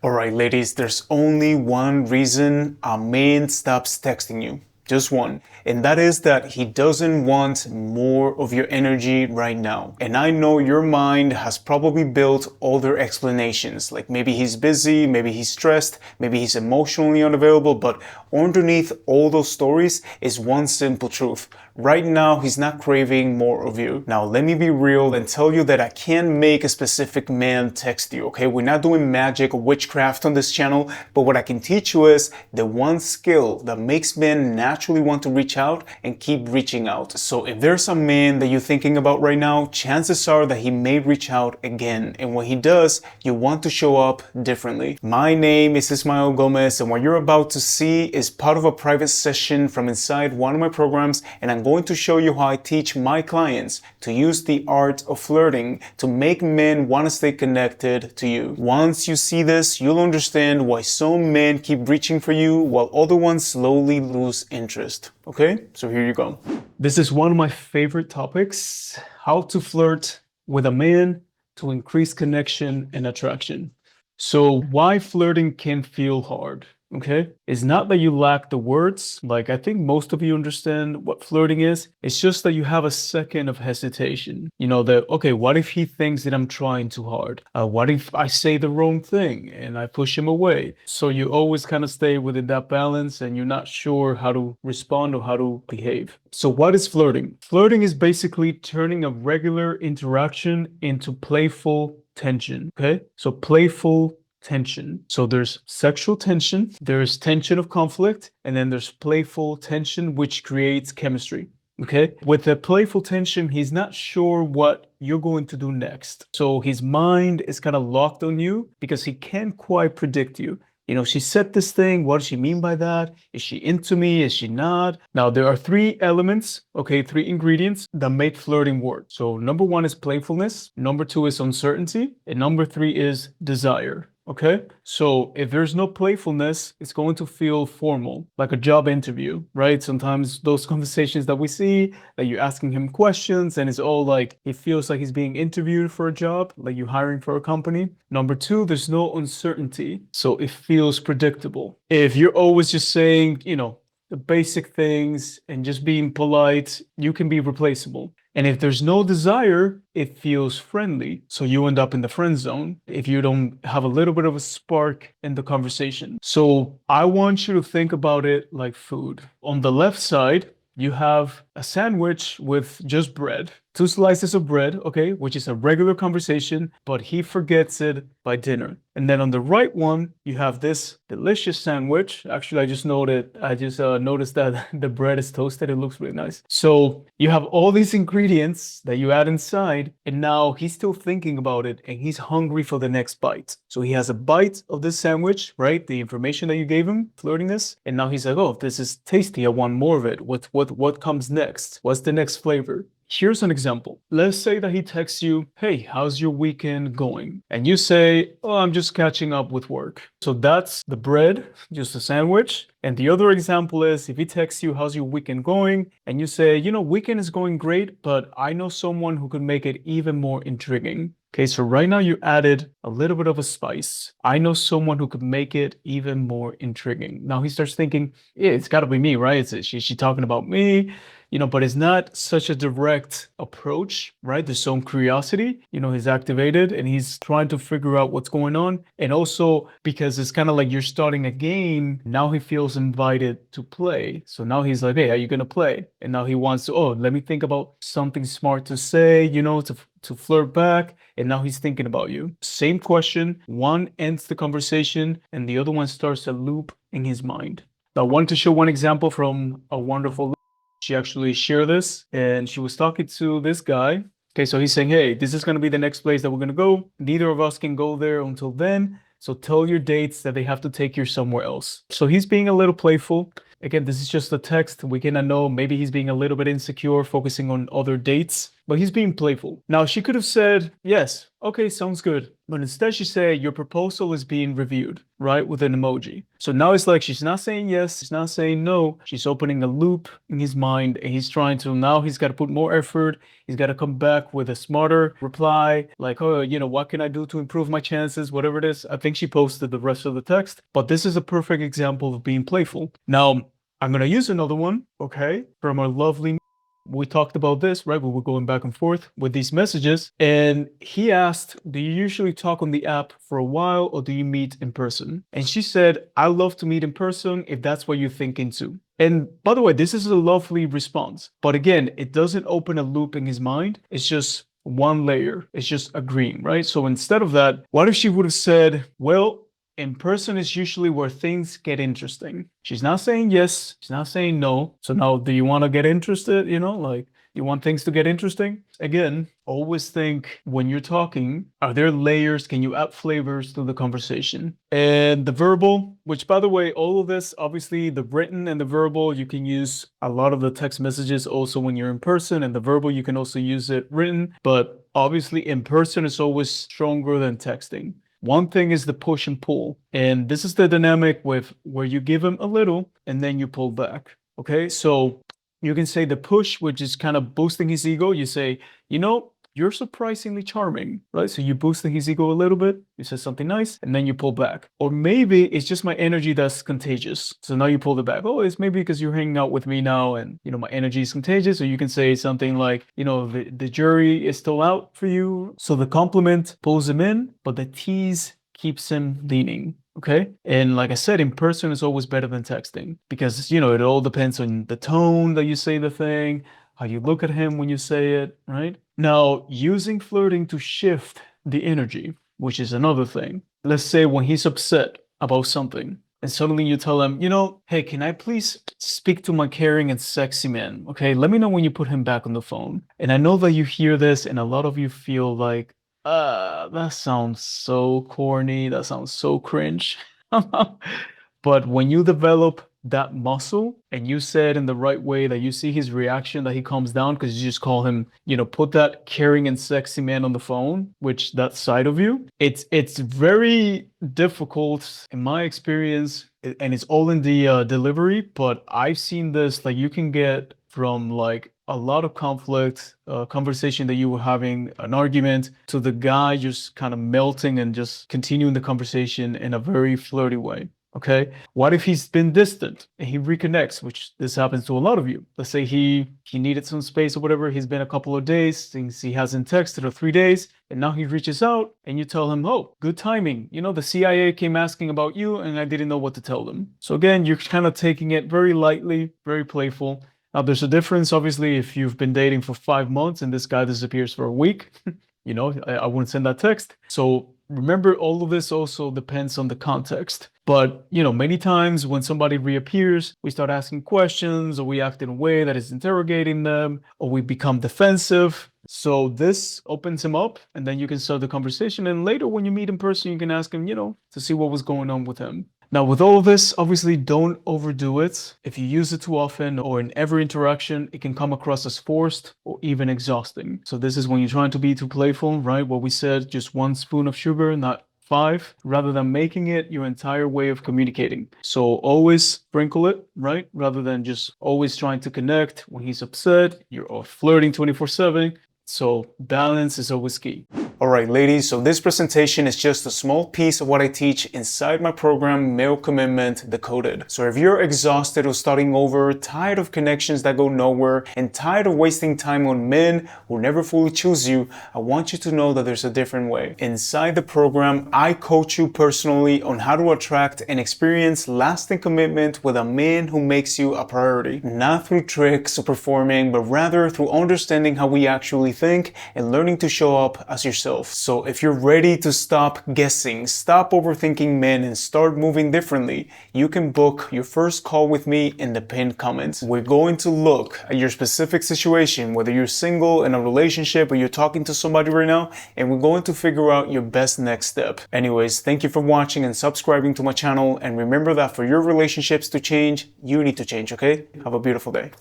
Alright, ladies, there's only one reason a man stops texting you. Just one. And that is that he doesn't want more of your energy right now. And I know your mind has probably built other explanations, like maybe he's busy, maybe he's stressed, maybe he's emotionally unavailable, but underneath all those stories is one simple truth. Right now, he's not craving more of you. Now, let me be real and tell you that I can't make a specific man text you, okay? We're not doing magic or witchcraft on this channel, but what I can teach you is the one skill that makes men naturally want to reach out and keep reaching out. So if there's a man that you're thinking about right now, chances are that he may reach out again. And when he does, you want to show up differently. My name is Ismael Gomez, and what you're about to see is part of a private session from inside one of my programs, and I'm going to show you how I teach my clients to use the art of flirting to make men want to stay connected to you. Once you see this, you'll understand why some men keep reaching for you while other ones slowly lose interest. Okay, so here you go. This is one of my favorite topics: how to flirt with a man to increase connection and attraction. So why flirting can feel hard? Okay, it's not that you lack the words. Like, I think most of you understand what flirting is. It's just that you have a second of hesitation. You know, that, okay, what if he thinks that I'm trying too hard? What if I say the wrong thing and I push him away? So you always kind of stay within that balance and you're not sure how to respond or how to behave. So what is flirting? Flirting is basically turning a regular interaction into playful tension. Okay, so playful tension. So there's sexual tension, there's tension of conflict, and then there's playful tension, which creates chemistry. Okay, with the playful tension, he's not sure what you're going to do next. So his mind is kind of locked on you because he can't quite predict you. You know, she said this thing. What does she mean by that? Is she into me? Is she not? Now, there are three elements, okay, three ingredients that make flirting work. So number one is playfulness. Number two is uncertainty. And number three is desire. Okay, so if there's no playfulness, it's going to feel formal, like a job interview, right? Sometimes those conversations that we see, that you're asking him questions and it's all like, he feels like he's being interviewed for a job, like you're hiring for a company. Number two, there's no uncertainty, so it feels predictable. If you're always just saying, you know, the basic things and just being polite, you can be replaceable. And if there's no desire, it feels friendly. So you end up in the friend zone if you don't have a little bit of a spark in the conversation. So I want you to think about it like food. On the left side, you have a sandwich with just bread, two slices of bread, okay, which is a regular conversation, but he forgets it by dinner. And then on the right one, you have this delicious sandwich. Actually, I just noticed that the bread is toasted. It looks really nice. So you have all these ingredients that you add inside, and now he's still thinking about it and he's hungry for the next bite. So he has a bite of this sandwich, right? The information that you gave him, flirtiness, and now he's like, oh, this is tasty. I want more of it. What comes next? What's the next flavor? Here's an example. Let's say that he texts you, hey, how's your weekend going? And you say, oh, I'm just catching up with work. So that's the bread, just a sandwich. And the other example is if he texts you, how's your weekend going? And you say, you know, weekend is going great, but I know someone who could make it even more intriguing. Okay, so right now you added a little bit of a spice. I know someone who could make it even more intriguing. Now he starts thinking, yeah, it's got to be me, right? Is she talking about me? You know, but it's not such a direct approach, right? There's some curiosity, you know, he's activated and he's trying to figure out what's going on. And also because it's kind of like you're starting a game, now he feels invited to play. So now he's like, hey, are you going to play? And now he wants to, oh, let me think about something smart to say, you know, to flirt back. And now he's thinking about you. Same question. One ends the conversation and the other one starts a loop in his mind. Now, I want to show one example from a wonderful. She actually shared this and she was talking to this guy. Okay, so he's saying, hey, this is going to be the next place that we're going to go. Neither of us can go there until then. So tell your dates that they have to take you somewhere else. So he's being a little playful. Again, this is just a text. We cannot know. Maybe he's being a little bit insecure, focusing on other dates. but he's being playful. Now, she could have said, yes, okay, sounds good. But instead she said, your proposal is being reviewed, right? With an emoji. So now it's like she's not saying yes, she's not saying no. She's opening a loop in his mind and he's trying to, now he's got to put more effort. He's got to come back with a smarter reply, like, oh, what can I do to improve my chances? Whatever it is. I think she posted the rest of the text, but this is a perfect example of being playful. Now, I'm going to use another one, okay, from our lovely. We talked about this, right? We were going back and forth with these messages. And he asked, do you usually talk on the app for a while or do you meet in person? And she said, I love to meet in person if that's what you're thinking too. And by the way, this is a lovely response. But again, it doesn't open a loop in his mind. It's just one layer. It's just agreeing, right? So instead of that, what if she would have said, well, in person is usually where things get interesting. She's not saying yes, she's not saying no. So now, do you want to get interested? Like, you want things to get interesting? Again, always think when you're talking, are there layers? Can you add flavors to the conversation? And the verbal, which by the way, all of this, obviously the written and the verbal, you can use a lot of the text messages also when you're in person, and the verbal, you can also use it written, but obviously in person is always stronger than texting. One thing is the push and pull. And this is the dynamic with where you give him a little and then you pull back. Okay, so you can say the push, which is kind of boosting his ego. You say, you're surprisingly charming, right? So you're boosting his ego a little bit. You say something nice and then you pull back. Or maybe it's just my energy that's contagious. So now you pull it back. Oh, it's maybe because you're hanging out with me now and, my energy is contagious. Or you can say something like, the jury is still out for you. So the compliment pulls him in, but the tease keeps him leaning. Okay. And like I said, in person is always better than texting because, it all depends on the tone that you say the thing, how you look at him when you say it, right? Now, using flirting to shift the energy, which is another thing. Let's say when he's upset about something and suddenly you tell him, hey, can I please speak to my caring and sexy man? Okay. Let me know when you put him back on the phone. And I know that you hear this and a lot of you feel like, that sounds so corny. That sounds so cringe. But when you develop that muscle and you say it in the right way, that you see his reaction, that he calms down because you just call him, put that caring and sexy man on the phone, which that side of you, it's very difficult in my experience, and it's all in the delivery. But I've seen this, like you can get from like a lot of conflict, conversation that you were having, an argument, to the guy just kind of melting and just continuing the conversation in a very flirty way. Okay. What if he's been distant and he reconnects, which this happens to a lot of you. Let's say he needed some space or whatever. He's been a couple of days since he hasn't texted, or 3 days. And now he reaches out and you tell him, oh, good timing. The CIA came asking about you and I didn't know what to tell them. So again, you're kind of taking it very lightly, very playful. Now, there's a difference, obviously, if you've been dating for 5 months and this guy disappears for a week, I wouldn't send that text. So remember, all of this also depends on the context. But, many times when somebody reappears, we start asking questions or we act in a way that is interrogating them or we become defensive. So this opens him up and then you can start the conversation. And later when you meet in person, you can ask him, to see what was going on with him. Now, with all of this, obviously don't overdo it. If you use it too often or in every interaction, it can come across as forced or even exhausting. So this is when you're trying to be too playful, right? What we said, just 1 spoon of sugar, not 5, rather than making it your entire way of communicating. So always sprinkle it, right? Rather than just always trying to connect when he's upset, you're flirting 24/7. So balance is always key. Alright ladies, so this presentation is just a small piece of what I teach inside my program, Male Commitment Decoded. So if you're exhausted or starting over, tired of connections that go nowhere, and tired of wasting time on men who never fully choose you, I want you to know that there's a different way. Inside the program, I coach you personally on how to attract and experience lasting commitment with a man who makes you a priority. Not through tricks or performing, but rather through understanding how we actually think and learning to show up as yourself. So if you're ready to stop guessing, stop overthinking men, and start moving differently, you can book your first call with me in the pinned comments. We're going to look at your specific situation, whether you're single, in a relationship, or you're talking to somebody right now, and we're going to figure out your best next step. Anyways, thank you for watching and subscribing to my channel, and remember that for your relationships to change, you need to change, okay? Have a beautiful day.